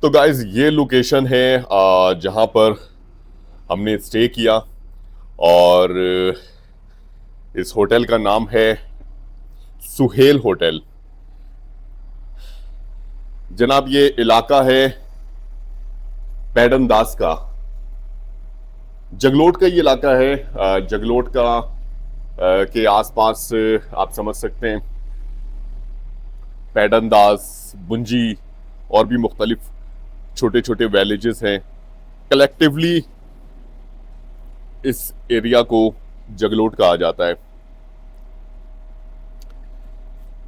तो गाइज ये लोकेशन है जहाँ पर हमने स्टे किया। और इस होटल का नाम है सुहेल होटल। जनाब ये इलाका है पैडन दास का, जगलोट का ये इलाका है। जगलोट का के आसपास आप समझ सकते हैं पैडन दास, बुंजी और भी मुख्तलिफ छोटे छोटे विलेजेस हैं। कलेक्टिवली इस एरिया को जगलोट कहा जाता है।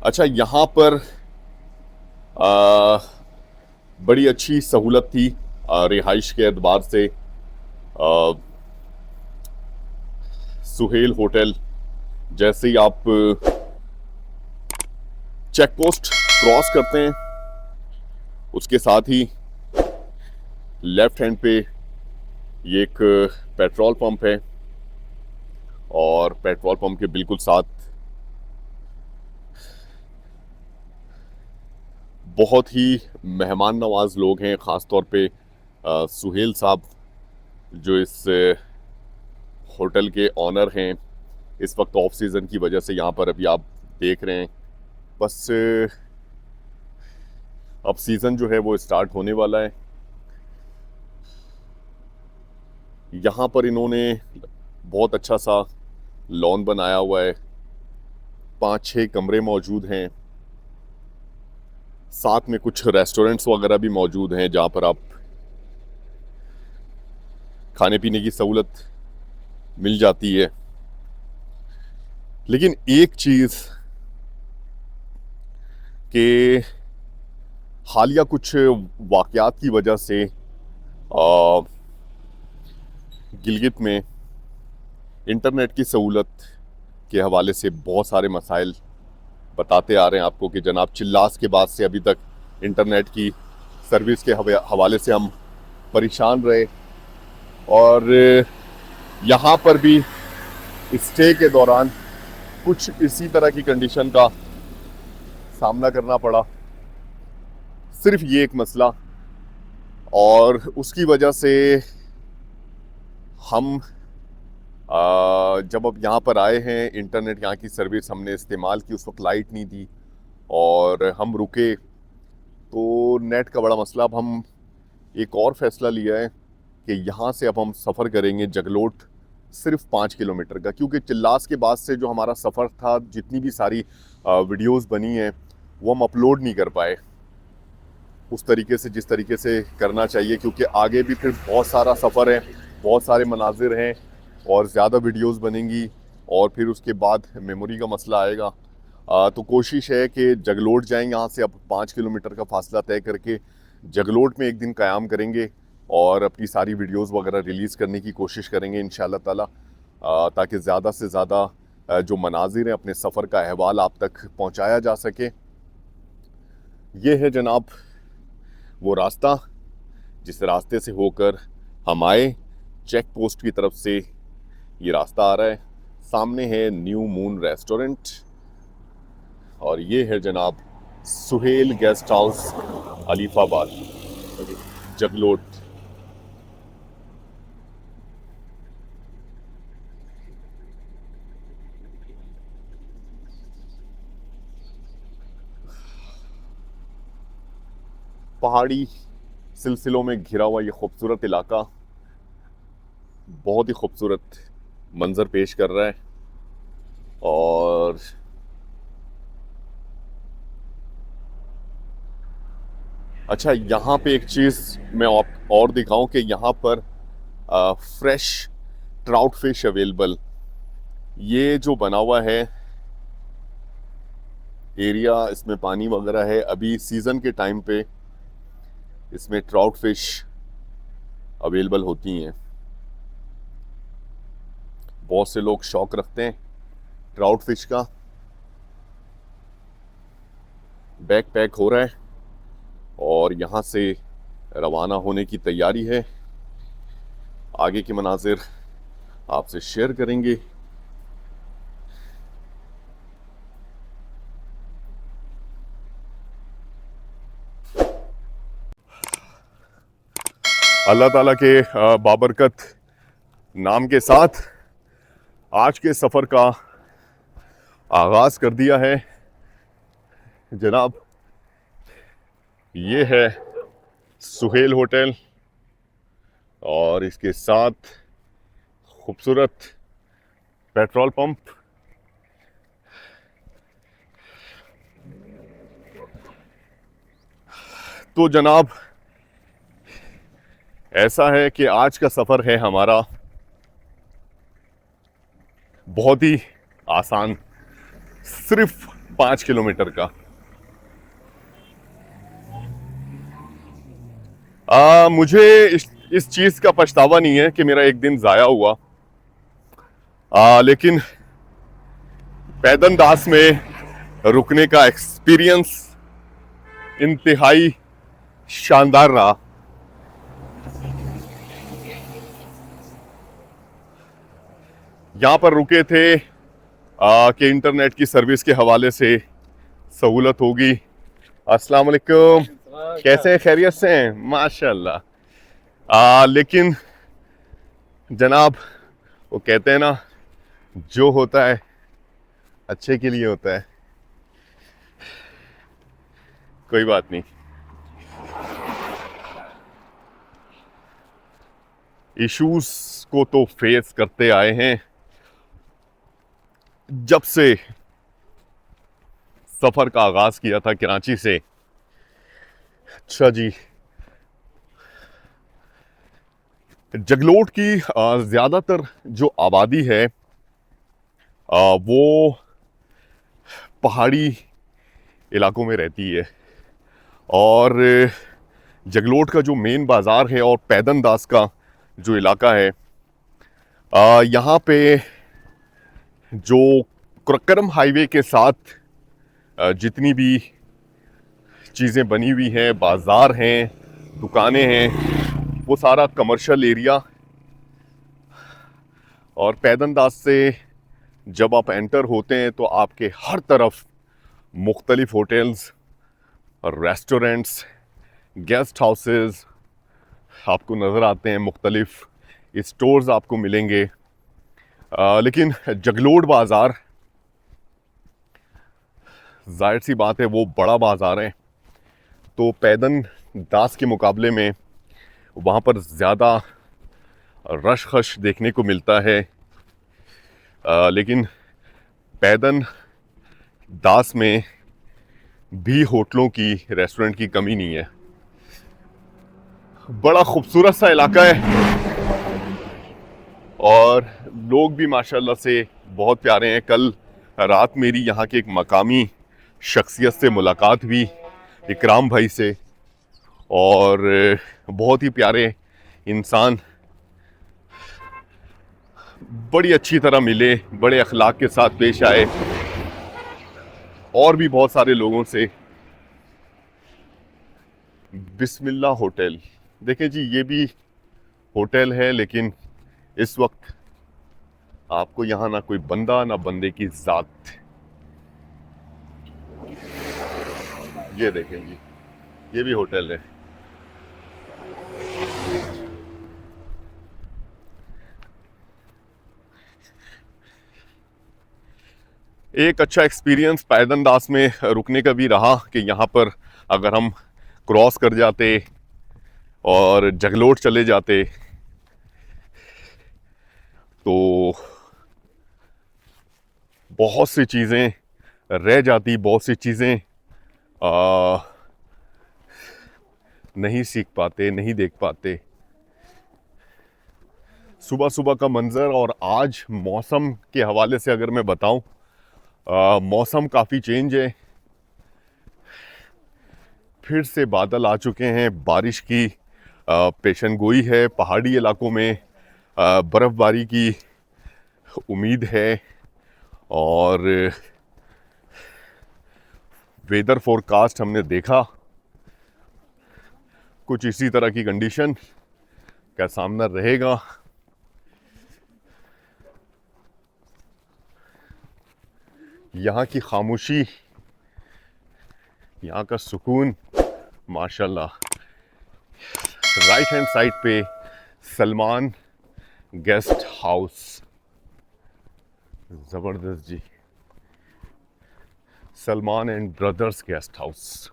अच्छा, यहाँ पर आ, बड़ी अच्छी सहूलत थी रिहाइश के एतबार से। सुहेल होटल जैसे ही आप चेक पोस्ट क्रॉस करते हैं उसके साथ ही लेफ्ट हैंड पे ये एक पेट्रोल पंप है और पेट्रोल पंप के बिल्कुल साथ बहुत ही मेहमान नवाज लोग हैं। ख़ास तौर पे सुहेल साहब जो इस होटल के ऑनर हैं, इस वक्त ऑफ सीज़न की वजह से यहाँ पर अभी आप देख रहे हैं। बस अब सीज़न जो है वो स्टार्ट होने वाला है। यहाँ पर इन्होंने बहुत अच्छा सा लॉन बनाया हुआ है, 5-6 कमरे मौजूद हैं। साथ में कुछ रेस्टोरेंट्स वगैरह भी मौजूद हैं जहाँ पर आप खाने पीने की सहूलत मिल जाती है। लेकिन एक चीज़ कि हालिया कुछ वाक़यात की वजह से गिलगित में इंटरनेट की सहूलत के हवाले से बहुत सारे मसाइल बताते आ रहे हैं आपको कि जनाब चिल्लास के बाद से अभी तक इंटरनेट की सर्विस के हवाले से हम परेशान रहे। और यहाँ पर भी स्टे के दौरान कुछ इसी तरह की कंडीशन का सामना करना पड़ा, सिर्फ ये एक मसला। और उसकी वजह से हम जब अब यहाँ पर आए हैं, इंटरनेट यहाँ की सर्विस हमने इस्तेमाल की, उस वक्त लाइट नहीं थी और हम रुके तो नेट का बड़ा मसला। अब हम एक और फैसला लिया है कि यहाँ से अब हम सफ़र करेंगे जगलोट सिर्फ 5 किलोमीटर का, क्योंकि चिल्लास के बाद से जो हमारा सफ़र था, जितनी भी सारी वीडियोस बनी हैं वो हम अपलोड नहीं कर पाए उस तरीके से जिस तरीके से करना चाहिए, क्योंकि आगे भी फिर बहुत सारा सफ़र है, बहुत सारे मनाजिर हैं और ज़्यादा वीडियोस बनेंगी और फिर उसके बाद मेमोरी का मसला आएगा। तो कोशिश है कि जगलोट जाएंगे, यहाँ से अब 5 किलोमीटर का फासला तय करके जगलोट में एक दिन क़याम करेंगे और अपनी सारी वीडियोस वगैरह रिलीज़ करने की कोशिश करेंगे इंशाअल्लाह ताला, ताकि ज़्यादा से ज़्यादा जो मनाजिर हैं अपने सफ़र का अहवाल आप तक पहुँचाया जा सके। ये है जनाब वो रास्ता जिस रास्ते से होकर हम आए। चेक पोस्ट की तरफ से ये रास्ता आ रहा है, सामने है न्यू मून रेस्टोरेंट और ये है जनाब सुहेल गेस्ट हाउस अलीफाबाद जगलोट। पहाड़ी सिलसिलों में घिरा हुआ ये खूबसूरत इलाका बहुत ही खूबसूरत मंजर पेश कर रहा है। और अच्छा, यहाँ पे एक चीज़ मैं और दिखाऊं कि यहाँ पर फ्रेश ट्राउट फिश अवेलेबल। ये जो बना हुआ है एरिया, इसमें पानी वगैरह है, अभी सीज़न के टाइम पे इसमें ट्राउट फिश अवेलेबल होती हैं। बहुत से लोग शौक रखते हैं ट्राउट फिश का। बैग पैक हो रहा है और यहाँ से रवाना होने की तैयारी है। आगे के मनाजिर आपसे शेयर करेंगे। अल्लाह ताला के बाबरकत नाम के साथ आज के सफ़र का आगाज़ कर दिया है जनाब। ये है सुहेल होटल और इसके साथ खूबसूरत पेट्रोल पंप। तो जनाब ऐसा है कि आज का सफ़र है हमारा बहुत ही आसान, सिर्फ 5 किलोमीटर का। मुझे इस चीज़ का पछतावा नहीं है कि मेरा एक दिन ज़ाया हुआ, लेकिन पैदनदास में रुकने का एक्सपीरियंस इंतहाई शानदार रहा। यहाँ पर रुके थे कि इंटरनेट की सर्विस के हवाले से सहूलत होगी। अस्सलाम वालेकुम, कैसे हैं? खैरियत से हैं? माशाल्लाह। लेकिन जनाब वो कहते हैं ना, जो होता है अच्छे के लिए होता है। कोई बात नहीं, इश्यूज को तो फेस करते आए हैं जब से सफर का आगाज किया था कराची से। अच्छा जी, जगलोट की ज़्यादातर जो आबादी है वो पहाड़ी इलाकों में रहती है और जगलोट का जो मेन बाज़ार है और पैदनदास का जो इलाका है, यहाँ पे जो कुरक्करम हाईवे के साथ जितनी भी चीज़ें बनी हुई हैं, बाज़ार हैं, दुकानें हैं, वो सारा कमर्शियल एरिया। और पैदनदास से जब आप एंटर होते हैं तो आपके हर तरफ मुख्तलिफ होटल्स, रेस्टोरेंट्स, गेस्ट हाउसेस आपको नज़र आते हैं, मुख्तलिफ स्टोर्स आपको मिलेंगे। लेकिन जगलोट बाज़ार, जाहिर सी बात है वो बड़ा बाज़ार है, तो पैदनदास के मुकाबले में वहाँ पर ज़्यादा रश खश देखने को मिलता है। लेकिन पैदनदास में भी होटलों की, रेस्टोरेंट की कमी नहीं है। बड़ा खूबसूरत सा इलाका है और लोग भी माशाल्लाह से बहुत प्यारे हैं। कल रात मेरी यहाँ के एक मकामी शख्सियत से मुलाकात हुई, इकराम भाई से, और बहुत ही प्यारे इंसान, बड़ी अच्छी तरह मिले, बड़े अखलाक के साथ पेश आए। और भी बहुत सारे लोगों से। बिस्मिल्लाह होटल, देखें जी, ये भी होटल है, लेकिन इस वक्त आपको यहाँ ना कोई बंदा ना बंदे की जात। ये देखें जी, ये भी होटल है। एक अच्छा एक्सपीरियंस पैदनदास में रुकने का भी रहा कि यहाँ पर अगर हम क्रॉस कर जाते और जगलोट चले जाते तो बहुत सी चीज़ें रह जाती, बहुत सी चीज़ें नहीं सीख पाते, नहीं देख पाते। सुबह सुबह का मंज़र और आज मौसम के हवाले से अगर मैं बताऊं, मौसम काफ़ी चेंज है। फिर से बादल आ चुके हैं, बारिश की पेशन गोई है, पहाड़ी इलाकों में बर्फ़बारी की उम्मीद है। और वेदर फोरकास्ट हमने देखा, कुछ इसी तरह की कंडीशन का सामना रहेगा। यहाँ की खामोशी, यहाँ का सुकून, माशाल्लाह राइट हैंड साइड पे सलमान गेस्ट हाउस, जबरदस्त जी, Salman and brothers guest house.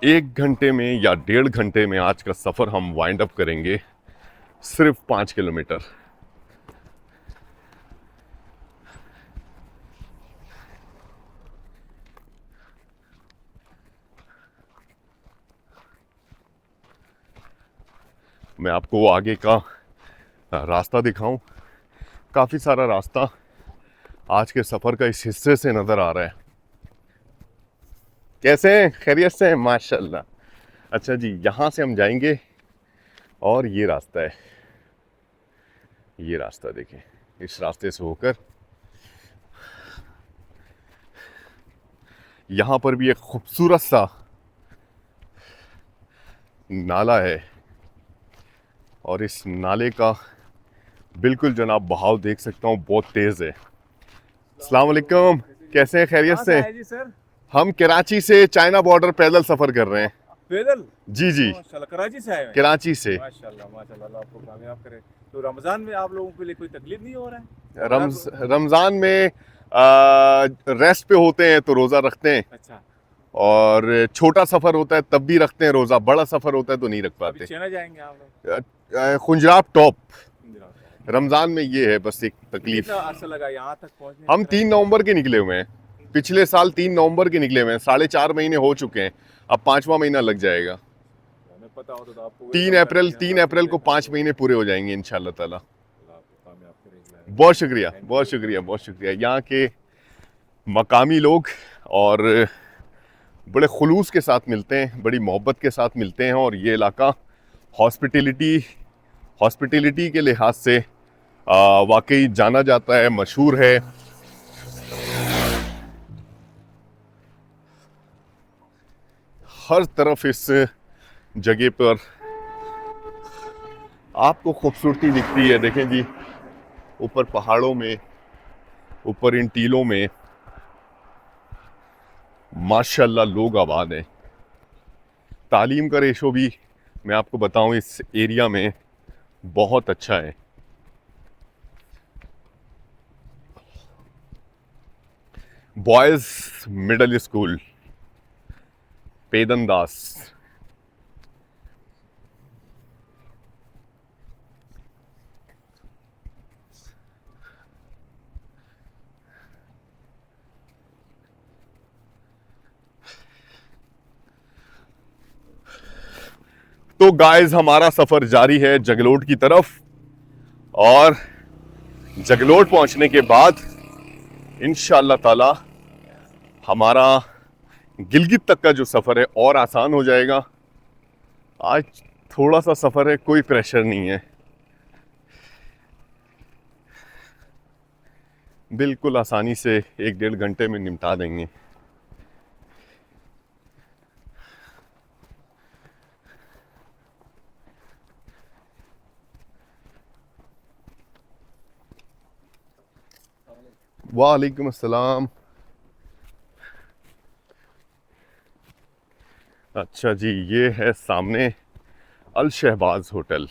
एक घंटे में या 1.5 घंटे में आज का सफर हम वाइंड अप करेंगे सिर्फ 5 किलोमीटर। मैं आपको आगे का रास्ता दिखाऊं। काफ़ी सारा रास्ता आज के सफ़र का इस हिस्से से नज़र आ रहा है। कैसे हैं? खैरियत से हैं? माशाल्लाह। अच्छा जी, यहाँ से हम जाएंगे और ये रास्ता है, ये रास्ता देखें, इस रास्ते से होकर यहाँ पर भी एक खूबसूरत सा नाला है और इस नाले का बिल्कुल जनाब बहाव देख सकता हूँ, बहुत तेज़ है। अस्सलाम वालेकुम, कैसे हैं? खैरियत से? जी सर। हम कराची से चाइना बॉर्डर पैदल सफ़र कर रहे हैं। पैदल? जी जी, माशाल्लाह, कराची से आए हैं? कराची से। माशाल्लाह माशाल्लाह, अल्लाह आपको कामयाब करे। तो रमज़ान में आप लोगों के लिए कोई तकलीफ नहीं हो रहा है? रमज़ान में रेस्ट पे होते हैं तो रोज़ा रखते हैं, अच्छा। और छोटा सफ़र होता है तब भी रखते हैं रोज़ा, बड़ा सफ़र होता है तो नहीं रख पाते। चाइना जाएंगे आप लोग? खुंजराब टॉप। रमज़ान में ये है बस एक तकलीफ। कितना अर्सा लगा यहाँ तक पहुँचने? हम 3 नवंबर के निकले हुए हैं, पिछले साल 3 नवंबर के निकले हुए हैं, 4.5 महीने हो चुके हैं, अब 5वां महीना लग जाएगा। हमें पता होता तो आपको 3 अप्रैल को 5 महीने पूरे हो जाएंगे इंशाल्लाह ताला। बहुत शुक्रिया, बहुत शुक्रिया, बहुत शुक्रिया। यहाँ के मकामी लोग और बड़े खुलूस के साथ मिलते हैं, बड़ी मोहब्बत के साथ मिलते हैं, और ये इलाका हॉस्पिटलिटी के लिहाज से वाकई जाना जाता है, मशहूर है। हर तरफ इस जगह पर आपको खूबसूरती दिखती है। देखें जी, ऊपर पहाड़ों में, ऊपर इन टीलों में माशाल्लाह लोग आबाद हैं। तालीम का रेशो भी मैं आपको बताऊं इस एरिया में बहुत अच्छा है। बॉयज़ मिडिल स्कूल पेदनदास। तो गाइस, हमारा सफर जारी है जगलोट की तरफ, और जगलोट पहुंचने के बाद इंशाअल्लाह ताला हमारा गिलगित तक का जो सफर है और आसान हो जाएगा। आज थोड़ा सा सफर है, कोई प्रेशर नहीं है, बिल्कुल आसानी से 1-1.5 घंटे में निपटा देंगे। वालेकुम अस्सलाम। अच्छा जी, ये है सामने अल शहबाज होटल,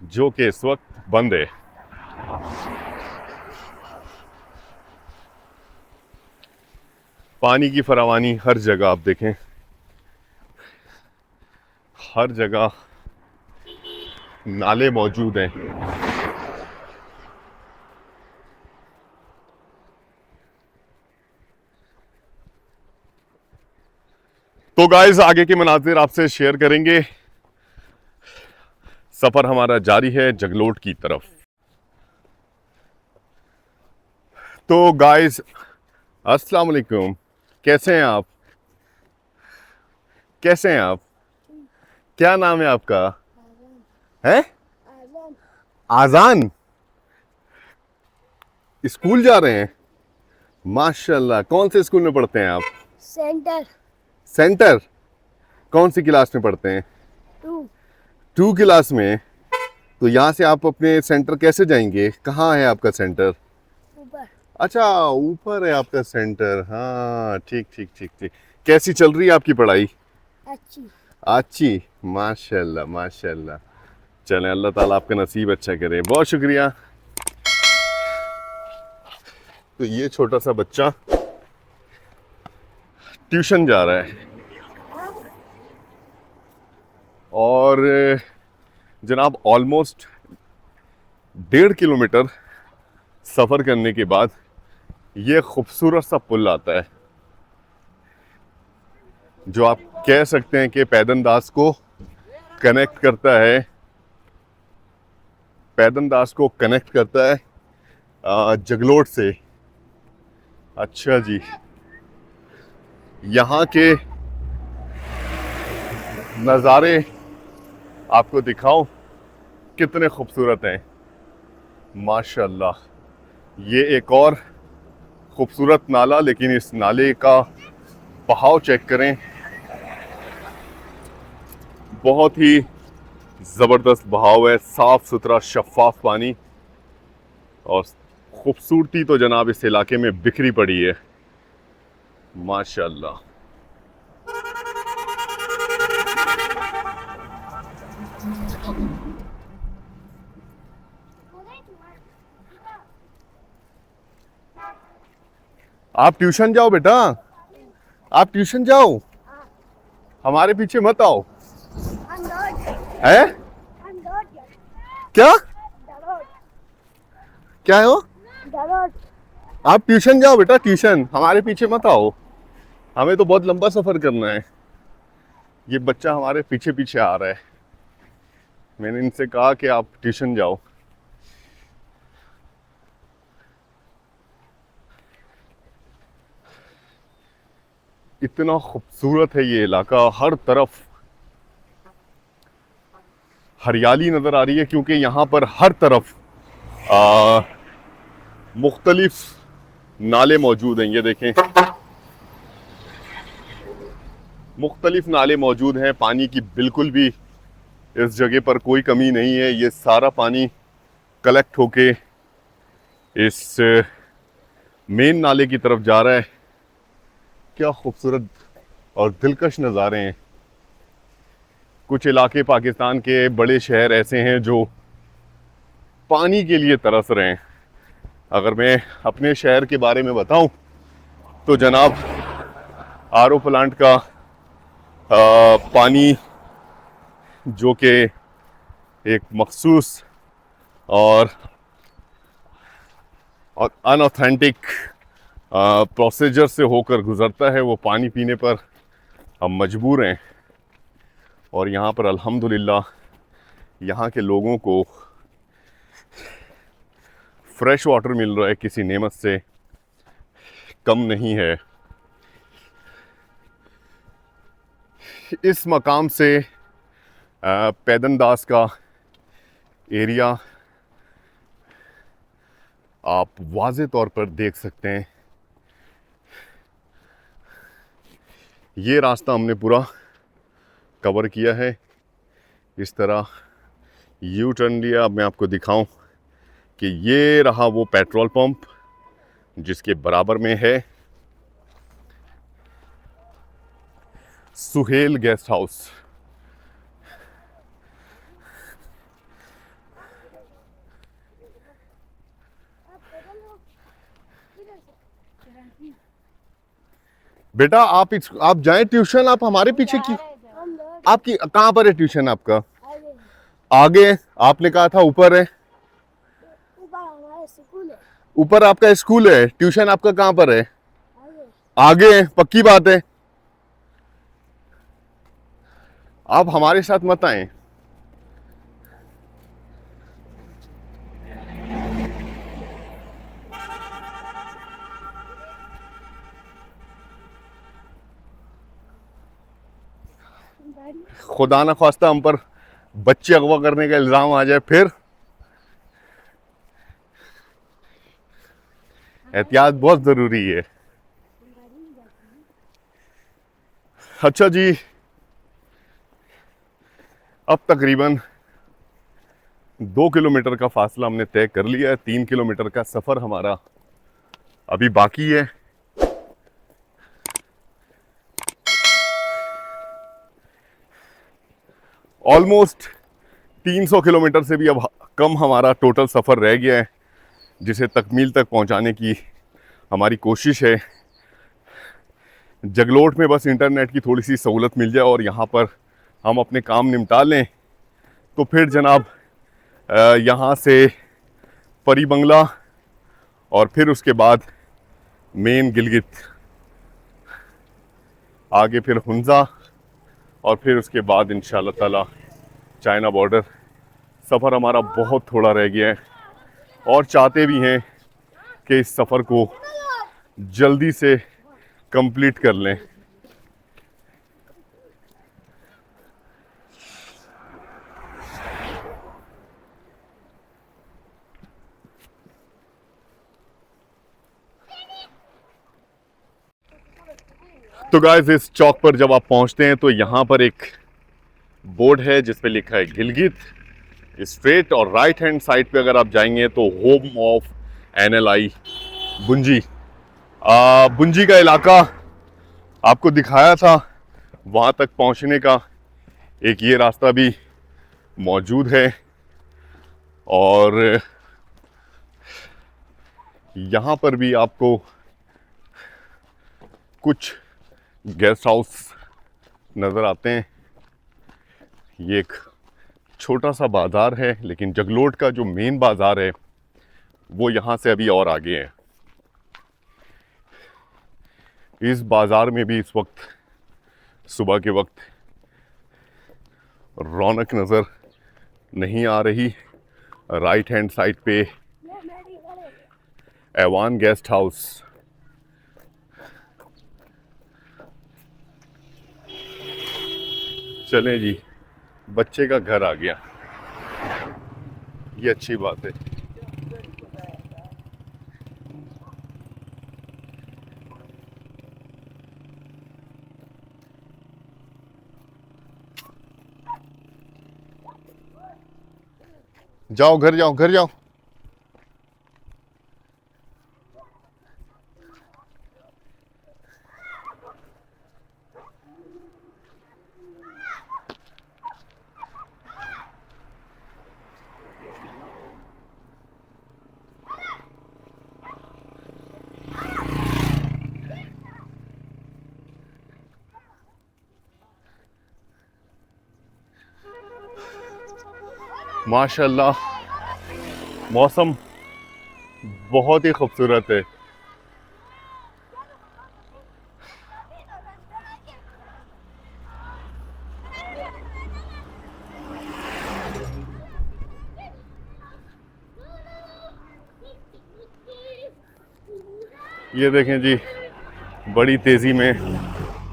जो कि इस वक्त बंद है। पानी की फरावानी हर जगह आप देखें, हर जगह नाले मौजूद हैं। तो गाइस, आगे के मनाजिर आपसे शेयर करेंगे। सफर हमारा जारी है जगलोट की तरफ। तो गाइस, अस्सलाम वालेकुम, कैसे हैं आप? कैसे हैं आप? क्या नाम है आपका? है आजान। स्कूल जा रहे हैं? माशाल्लाह। कौन से स्कूल में पढ़ते हैं आप? सेंटर। सेंटर? कौन सी क्लास में पढ़ते हैं? 2 क्लास में। तो यहाँ से आप अपने सेंटर कैसे जाएंगे? कहाँ है आपका सेंटर? ऊपर। अच्छा, ऊपर है आपका सेंटर। हाँ, ठीक ठीक ठीक ठीक। कैसी चल रही है आपकी पढ़ाई? अच्छी। अच्छी। माशाल्लाह माशाल्लाह। चलें, अल्लाह ताला आपका नसीब अच्छा करे। बहुत शुक्रिया। तो ये छोटा सा बच्चा ट्यूशन जा रहा है और जनाब ऑलमोस्ट 1.5 किलोमीटर सफ़र करने के बाद ये खूबसूरत सा पुल आता है जो आप कह सकते हैं कि पैदनदास को कनेक्ट करता है, पैदनदास को कनेक्ट करता है जगलोट से। अच्छा जी, यहाँ के नज़ारे आपको दिखाऊं कितने खूबसूरत हैं माशाल्लाह। ये एक और खूबसूरत नाला, लेकिन इस नाले का बहाव चेक करें, बहुत ही ज़बरदस्त बहाव है, साफ़ सुथरा शफाफ पानी। और खूबसूरती तो जनाब इस इलाके में बिखरी पड़ी है माशाल्लाह। आप ट्यूशन जाओ बेटा, आप ट्यूशन जाओ, हमारे पीछे मत आओ। है क्या? क्या है वो? आप ट्यूशन जाओ बेटा, ट्यूशन, हमारे पीछे मत आओ, हमें तो बहुत लंबा सफर करना है। ये बच्चा हमारे पीछे पीछे आ रहा है, मैंने इनसे कहा कि आप ट्यूशन जाओ। इतना खूबसूरत है ये इलाका, हर तरफ हरियाली नजर आ रही है क्योंकि यहाँ पर हर तरफ मुख्तलिफ नाले मौजूद हैं। ये देखें, मुख्तलिफ नाले मौजूद हैं, पानी की बिल्कुल भी इस जगह पर कोई कमी नहीं है। ये सारा पानी कलेक्ट होके इस मेन नाले की तरफ जा रहा है। क्या खूबसूरत और दिलकश नज़ारे हैं। कुछ इलाके पाकिस्तान के बड़े शहर ऐसे हैं जो पानी के लिए तरस रहे हैं। अगर मैं अपने शहर के बारे में बताऊं तो जनाब आरओ प्लांट का पानी, जो कि एक मखसूस और अनऑथेंटिक प्रोसीजर से होकर गुज़रता है, वो पानी पीने पर हम मजबूर हैं। और यहाँ पर अल्हम्दुलिल्लाह यहाँ के लोगों को फ्रेश वाटर मिल रहा है, किसी नेमत से कम नहीं है। इस मकाम से पैदनदास का एरिया आप वाज़े तौर पर देख सकते हैं। ये रास्ता हमने पूरा कवर किया है। इस तरह यू टर्न लिया। अब मैं आपको दिखाऊं कि ये रहा वो पेट्रोल पंप जिसके बराबर में है सुहेल गेस्ट हाउस। बेटा आप जाएं ट्यूशन, आप हमारे पीछे की। आपकी कहाँ पर है ट्यूशन आपका? आगे आपने कहा था ऊपर है। ऊपर आपका स्कूल है, ट्यूशन आपका कहाँ पर है? आगे है, पक्की बात है। आप हमारे साथ मत आए। खुदा ना ख्वास्ता हम पर बच्चे अगवा करने का इल्जाम आ जाए फिर। एहतियात बहुत जरूरी है। अच्छा जी, अब तकरीबन 2 किलोमीटर का फासला हमने तय कर लिया है। 3 किलोमीटर का सफ़र हमारा अभी बाकी है। ऑलमोस्ट 300 किलोमीटर से भी अब कम हमारा टोटल सफ़र रह गया है, जिसे तकमील तक पहुंचाने की हमारी कोशिश है। जगलोट में बस इंटरनेट की थोड़ी सी सहूलत मिल जाए और यहाँ पर हम अपने काम निपटा लें, तो फिर जनाब यहाँ से परी बंगला और फिर उसके बाद मेन गिलगित, आगे फिर हुंजा और फिर उसके बाद इंशाल्लाह ताला चाइना बॉर्डर। सफ़र हमारा बहुत थोड़ा रह गया है और चाहते भी हैं कि इस सफ़र को जल्दी से कंप्लीट कर लें। तो गाइस, इस चौक पर जब आप पहुंचते हैं तो यहाँ पर एक बोर्ड है जिस पे लिखा है गिलगित स्ट्रेट, और राइट हैंड साइड पे अगर आप जाएंगे तो होम ऑफ NLI बुंजी। बुंजी का इलाका आपको दिखाया था, वहाँ तक पहुँचने का एक ये रास्ता भी मौजूद है। और यहाँ पर भी आपको कुछ गेस्ट हाउस नज़र आते हैं। ये एक छोटा सा बाज़ार है, लेकिन जगलोट का जो मेन बाज़ार है वो यहाँ से अभी और आगे है। इस बाज़ार में भी इस वक्त सुबह के वक्त रौनक नज़र नहीं आ रही। राइट हैंड साइड पे एवान गेस्ट हाउस, चलें जी, बच्चे का घर आ गया, ये अच्छी बात है। जाओ घर जाओ, घर जाओ। माशाल्लाह, मौसम बहुत ही खूबसूरत है। ये देखें जी, बड़ी तेजी में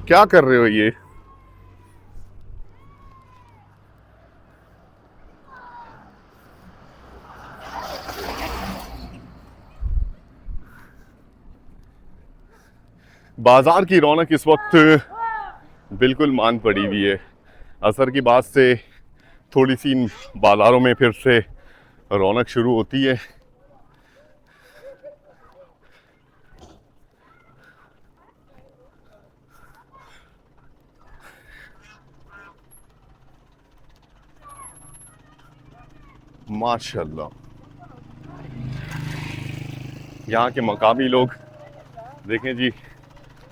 क्या कर रहे हो ये? बाजार की रौनक इस वक्त बिल्कुल मान पड़ी हुई है। असर की बाद से थोड़ी सी इन बाजारों में फिर से रौनक शुरू होती है। माशाल्लाह, यहाँ के मकामी लोग देखें जी,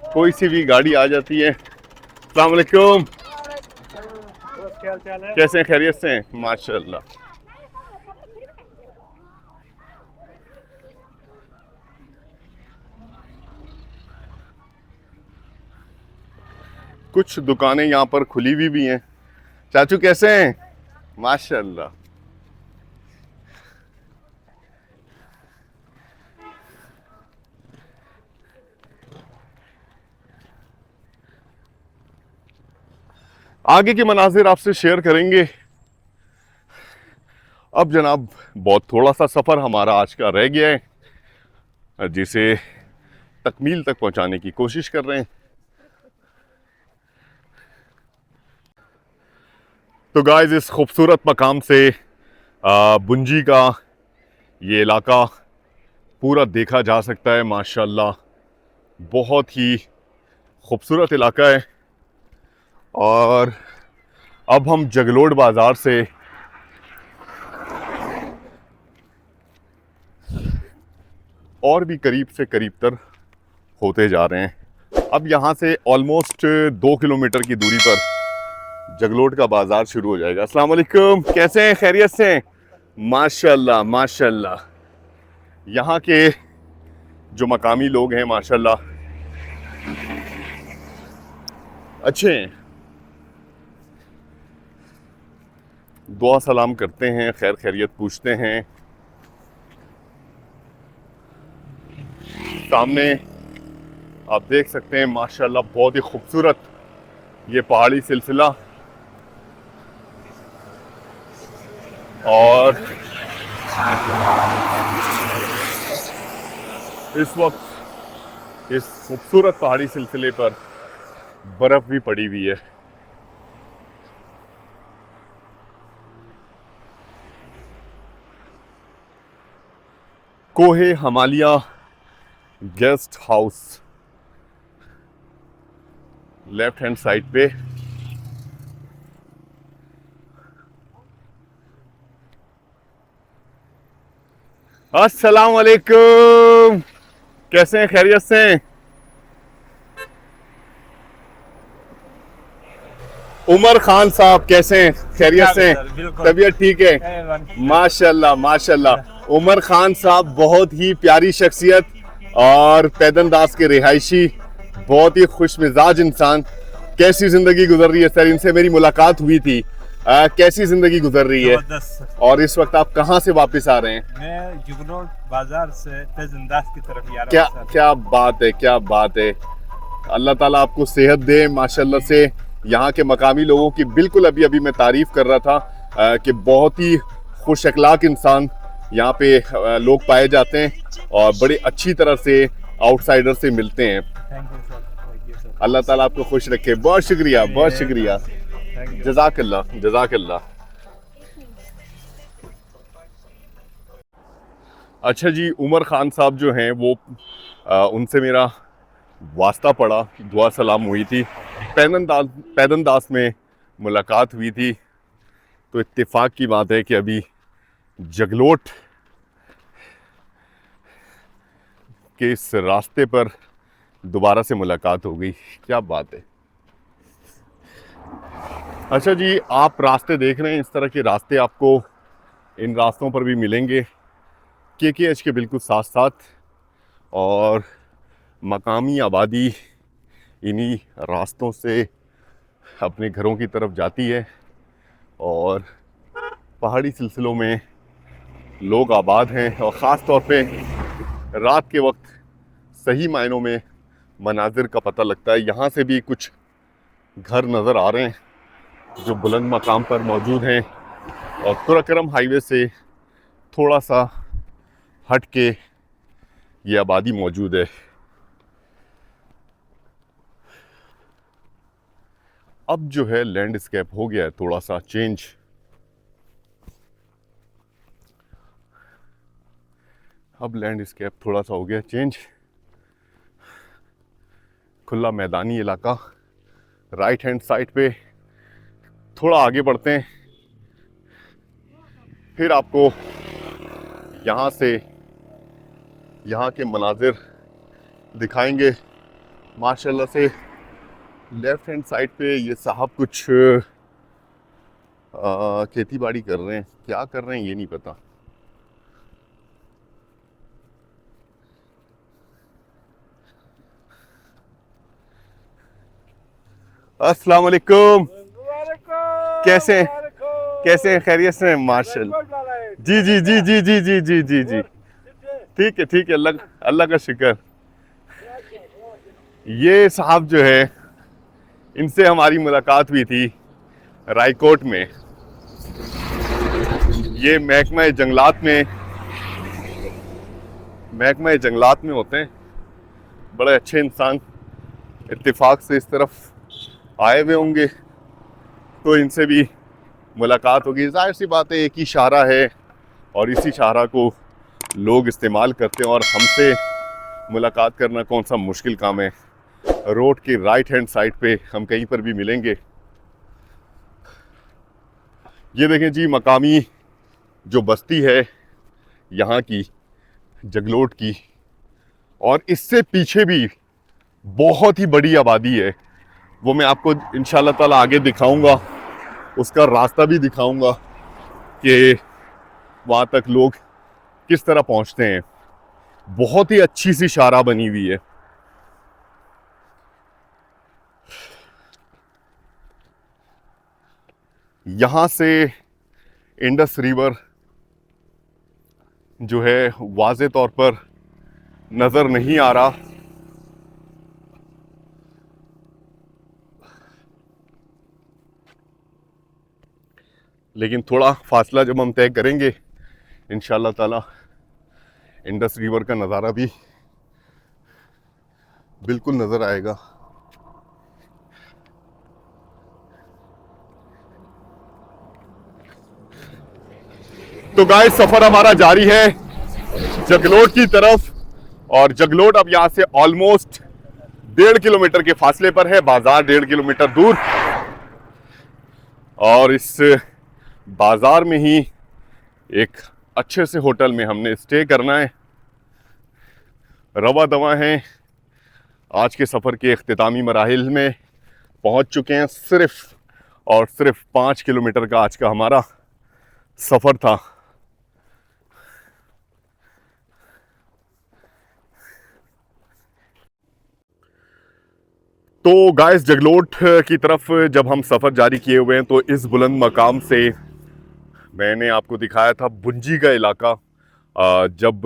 कोई सी भी गाड़ी आ जाती है। अस्सलाम वालेकुम, कैसे हैं? खैरियत से हैं? माशाल्लाह। कुछ दुकानें यहाँ पर खुली हुई भी हैं। चाचू कैसे हैं? माशाल्लाह। आगे के मनाजिर आपसे शेयर करेंगे। अब जनाब बहुत थोड़ा सा सफ़र हमारा आज का रह गया है, जिसे तकमील तक पहुंचाने की कोशिश कर रहे हैं। तो गाइस, इस खूबसूरत मकाम से बुंजी का ये इलाका पूरा देखा जा सकता है। माशाल्लाह बहुत ही खूबसूरत इलाका है। और अब हम जगलोट बाज़ार से और भी करीब से करीब तर होते जा रहे हैं। अब यहाँ से ऑलमोस्ट 2 किलोमीटर की दूरी पर जगलोट का बाज़ार शुरू हो जाएगा। अस्सलाम वालेकुम, कैसे हैं? खैरियत से हैं? माशाल्लाह माशाल्लाह। यहाँ के जो मकामी लोग हैं माशाल्लाह अच्छे हैं, दुआ सलाम करते हैं, खैर खैरियत पूछते हैं। सामने आप देख सकते हैं माशाल्लाह बहुत ही खूबसूरत ये पहाड़ी सिलसिला। और इस वक्त इस खूबसूरत पहाड़ी सिलसिले पर बर्फ भी पड़ी हुई है। कोहे Himalaya guest house left hand side पे। अस्सलाम वालेकुम, कैसे हैं? खैरियत से हैं? उमर खान साहब कैसे हैं? खैरियत से हैं? तबीयत ठीक है? माशाल्लाह माशाल्लाह। उमर खान साहब बहुत ही प्यारी शख्सियत और पैदनदास के रिहायशी, बहुत ही खुश मिजाज इंसान। कैसी जिंदगी गुजर रही है सर? इनसे मेरी मुलाकात हुई थी। कैसी जिंदगी गुजर रही है? और इस वक्त आप कहाँ से वापस आ रहे हैं? मैं जगलोट बाजार से पैदनदास की तरफ जा क्या रहा हूं। क्या बात है, क्या बात है। अल्लाह ताला आपको सेहत दे माशाल्लाह से। यहाँ के मकामी लोगों की बिल्कुल अभी अभी मैं तारीफ कर रहा था कि बहुत ही खुश अखलाक इंसान यहाँ पे लोग पाए जाते हैं और बड़े अच्छी तरह से आउटसाइडर से मिलते हैं। Thank you sir, thank you sir. Allah ताला आपको खुश रखे। बहुत शुक्रिया, बहुत शुक्रिया। Thank you. जज़ाकल्लाह जज़ाकल्लाह। अच्छा जी, उमर खान साहब जो हैं वो उनसे मेरा वास्ता पड़ा, दुआ सलाम हुई थी, पैदनदास में मुलाकात हुई थी। तो इत्तेफाक की बात है कि अभी जगलोट के इस रास्ते पर दोबारा से मुलाकात हो गई। क्या बात है। अच्छा जी, आप रास्ते देख रहे हैं, इस तरह के रास्ते आपको इन रास्तों पर भी मिलेंगे KKH के बिल्कुल साथ साथ। और मकामी आबादी इन्हीं रास्तों से अपने घरों की तरफ जाती है और पहाड़ी सिलसिलों में लोग आबाद हैं। और ख़ास तौर पे रात के वक्त सही मायनों में मनाजिर का पता लगता है। यहाँ से भी कुछ घर नज़र आ रहे हैं जो बुलंद मकाम पर मौजूद हैं और तुरकरम हाईवे से थोड़ा सा हट के ये आबादी मौजूद है। अब जो है लैंडस्केप हो गया है थोड़ा सा चेंज। अब लैंडस्केप थोड़ा सा हो गया चेंज। खुला मैदानी इलाका। राइट हैंड साइड पे थोड़ा आगे बढ़ते हैं, फिर आपको यहाँ से यहाँ के मनाजिर दिखाएंगे। माशाल्लाह से लेफ्ट हैंड साइड पे ये साहब कुछ खेती बाड़ी कर रहे हैं। क्या कर रहे हैं ये नहीं पता। अस्सलाम वालेकुम, कैसे कैसे खैरियत से? माशाल्लाह। जी जी जी जी जी जी जी जी जी ठीक है, अल्लाह का शुक्र। ये साहब जो है इनसे हमारी मुलाकात हुई थी रायकोट में। ये महकमा जंगलात में होते हैं। बड़े अच्छे इंसान, इत्तेफाक से इस तरफ आए हुए होंगे तो इनसे भी मुलाकात होगी। जाहिर सी बात है एक ही शाहरा है और इसी शाहरा को लोग इस्तेमाल करते हैं और हमसे मुलाकात करना कौन सा मुश्किल काम है। रोड की राइट हैंड साइड पे हम कहीं पर भी मिलेंगे। ये देखें जी, मकामी जो बस्ती है यहाँ की, जगलोट की, और इससे पीछे भी बहुत ही बड़ी आबादी है। वो मैं आपको इंशाल्लाह ताला आगे दिखाऊंगा, उसका रास्ता भी दिखाऊंगा कि वहाँ तक लोग किस तरह पहुँचते हैं। बहुत ही अच्छी सी शारा बनी हुई है। यहाँ से इंडस रिवर जो है वाज़े तौर पर नज़र नहीं आ रहा, लेकिन थोड़ा फासला जब हम तय करेंगे इंशाल्लाह ताला इंडस रिवर का नज़ारा भी बिल्कुल नज़र आएगा। तो गाइस, सफ़र हमारा जारी है जगलोट की तरफ, और जगलोट अब यहाँ से ऑलमोस्ट 1.5 किलोमीटर के फासले पर है। बाजार 1.5 किलोमीटर दूर, और इस बाजार में ही एक अच्छे से होटल में हमने स्टे करना है। रवा दवा हैं, आज के सफ़र के इख्तितामी मराहिल में पहुँच चुके हैं। सिर्फ और सिर्फ 5 किलोमीटर का आज का हमारा सफ़र था। तो गाइस, जगलोट की तरफ जब हम सफ़र जारी किए हुए हैं तो इस बुलंद मकाम से मैंने आपको दिखाया था बुंजी का इलाका। जब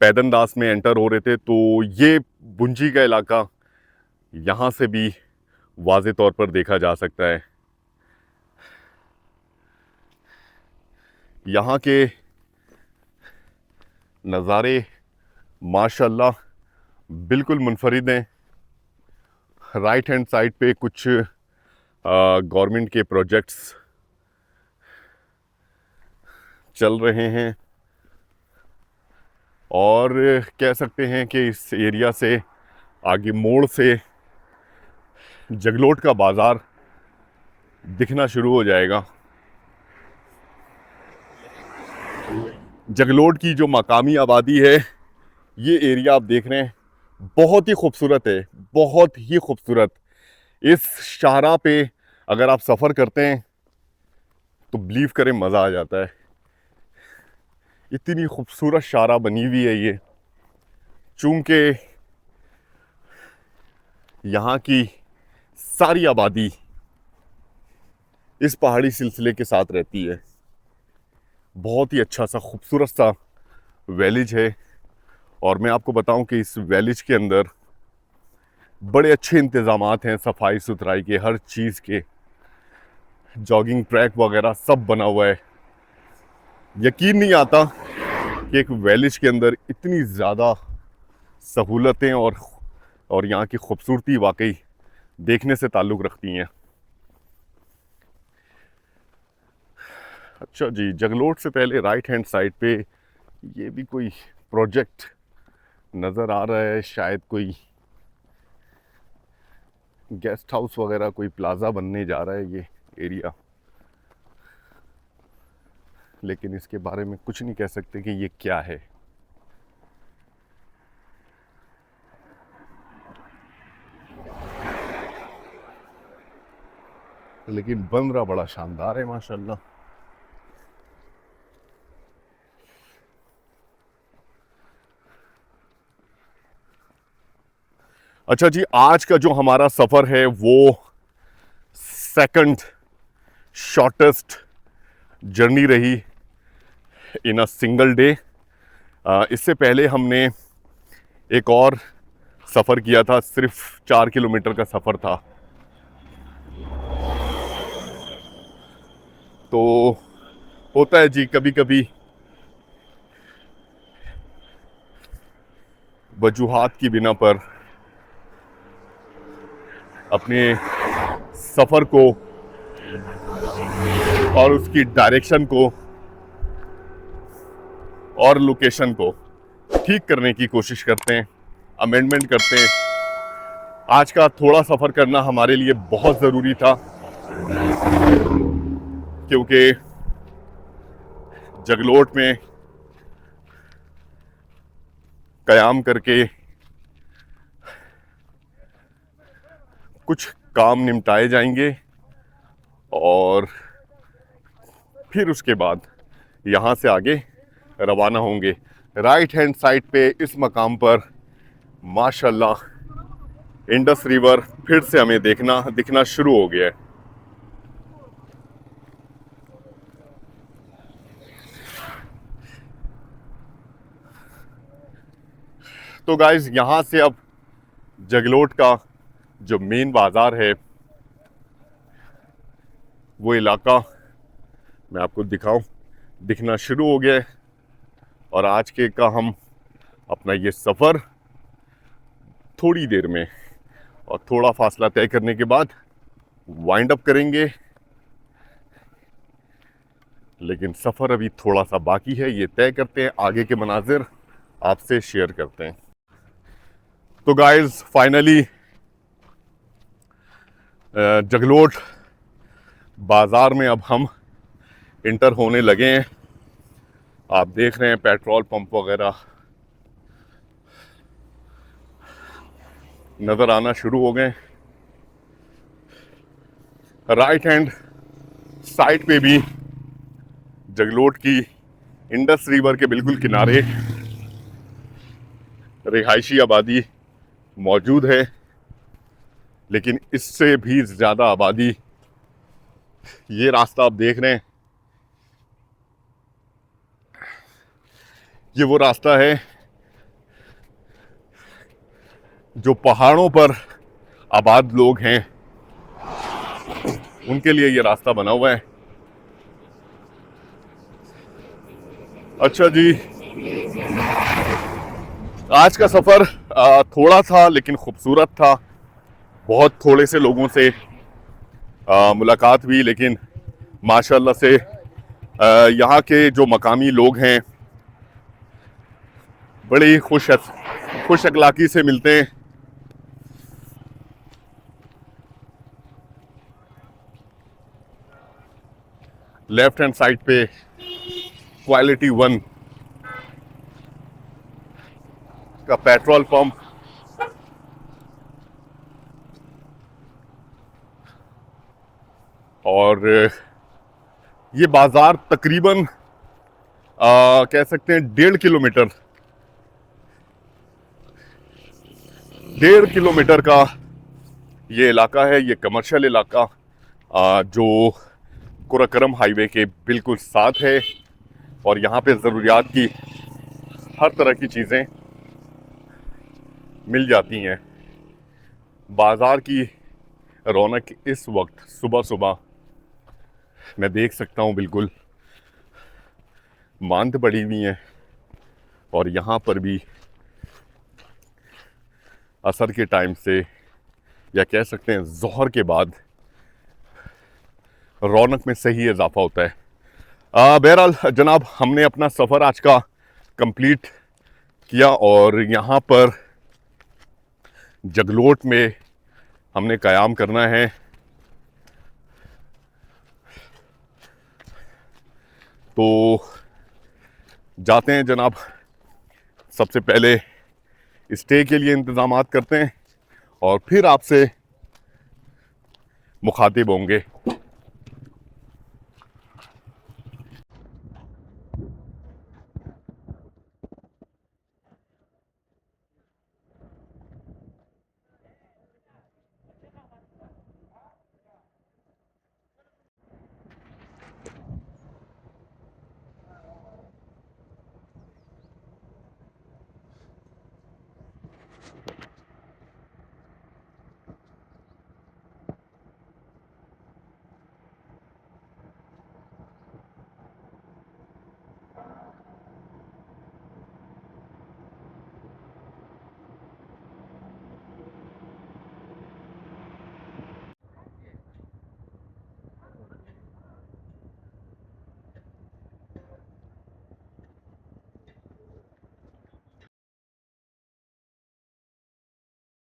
पैदनदास में एंटर हो रहे थे तो ये बुंजी का इलाका यहाँ से भी वाज़े तौर पर देखा जा सकता है। यहाँ के नज़ारे माशाल्लाह बिल्कुल मुनफरिद हैं। राइट हैंड साइड पे कुछ गवर्नमेंट के प्रोजेक्ट्स चल रहे हैं, और कह सकते हैं कि इस एरिया से आगे मोड़ से जगलोट का बाज़ार दिखना शुरू हो जाएगा। जगलोट की जो मकामी आबादी है, ये एरिया आप देख रहे हैं, बहुत ही खूबसूरत है, बहुत ही खूबसूरत। इस शाहरा पे अगर आप सफ़र करते हैं तो बिलीव करें मज़ा आ जाता है। इतनी खूबसूरत शाहरा बनी हुई है ये, चूँकि यहाँ की सारी आबादी इस पहाड़ी सिलसिले के साथ रहती है। बहुत ही अच्छा सा खूबसूरत सा वैलिज है, और मैं आपको बताऊं कि इस वैलिज के अंदर बड़े अच्छे इंतज़ामात हैं सफाई सुथराई के, हर चीज़ के, जॉगिंग ट्रैक वगैरह सब बना हुआ है। यकीन नहीं आता कि एक वैलिज के अंदर इतनी ज़्यादा सहूलतें और यहाँ की खूबसूरती वाकई देखने से ताल्लुक़ रखती हैं। अच्छा जी, जगलोट से पहले राइट हैंड साइड पे ये भी कोई प्रोजेक्ट नज़र आ रहा है, शायद कोई गेस्ट हाउस वगैरह, कोई प्लाज़ा बनने जा रहा है ये एरिया, लेकिन इसके बारे में कुछ नहीं कह सकते कि ये क्या है। लेकिन बन रहा बड़ा शानदार है माशाल्लाह। अच्छा जी, आज का जो हमारा सफ़र है वो सेकंड शॉर्टेस्ट जर्नी रही इन अ सिंगल डे। इससे पहले हमने एक और सफ़र किया था, सिर्फ 4 किलोमीटर का सफ़र था। तो होता है जी, कभी कभी वजूहात की बिना पर अपने सफ़र को और उसकी डायरेक्शन को और लोकेशन को ठीक करने की कोशिश करते हैं, अमेंडमेंट करते हैं। आज का थोड़ा सफ़र करना हमारे लिए बहुत ज़रूरी था, क्योंकि जगलोट में क़याम करके कुछ काम निपटाए जाएंगे और फिर उसके बाद यहाँ से आगे रवाना होंगे। राइट हैंड साइड पे इस मकाम पर माशाल्लाह इंडस रिवर फिर से हमें दिखना शुरू हो गया है। तो गाइस, यहाँ से अब जगलोट का जो मेन बाज़ार है, वो इलाका मैं आपको दिखना शुरू हो गया है। और आज के का हम अपना ये सफ़र थोड़ी देर में और थोड़ा फासला तय करने के बाद वाइंड अप करेंगे। लेकिन सफ़र अभी थोड़ा सा बाकी है, ये तय करते हैं, आगे के मनाजिर आपसे शेयर करते हैं। तो गाइस, फाइनली जगलोट बाज़ार में अब हम इंटर होने लगे हैं। आप देख रहे हैं पेट्रोल पंप वगैरह नज़र आना शुरू हो गए। राइट हैंड साइड पे भी जगलोट की इंडस रिवर के बिल्कुल किनारे रिहायशी आबादी मौजूद है, लेकिन इससे भी ज़्यादा आबादी, ये रास्ता आप देख रहे हैं, ये वो रास्ता है जो पहाड़ों पर आबाद लोग हैं उनके लिए ये रास्ता बना हुआ है। अच्छा जी, आज का सफ़र थोड़ा था लेकिन खूबसूरत था। बहुत थोड़े से लोगों से मुलाकात हुई, लेकिन माशाल्लाह से यहाँ के जो मकामी लोग हैं बड़ी खुश अखलाकी से मिलते हैं। लेफ्ट हैंड साइड पे क्वालिटी 1 का पेट्रोल पंप, और ये बाज़ार तकरीबन कह सकते हैं 1.5 किलोमीटर का ये इलाका है। ये कमर्शियल इलाका जो कुराकरम हाईवे के बिल्कुल साथ है, और यहाँ पे ज़रूरियात की हर तरह की चीज़ें मिल जाती हैं। बाज़ार की रौनक इस वक्त सुबह सुबह मैं देख सकता हूँ बिल्कुल मांद पड़ी हुई हैं, और यहाँ पर भी असर के टाइम से, या कह सकते हैं ज़ोहर के बाद, रौनक में सही इजाफा होता है। बहरहाल जनाब, हमने अपना सफ़र आज का कंप्लीट किया, और यहाँ पर जगलोट में हमने क़याम करना है। तो जाते हैं जनाब, सबसे पहले स्टे के लिए इंतज़ामात करते हैं और फिर आपसे मुखातिब होंगे।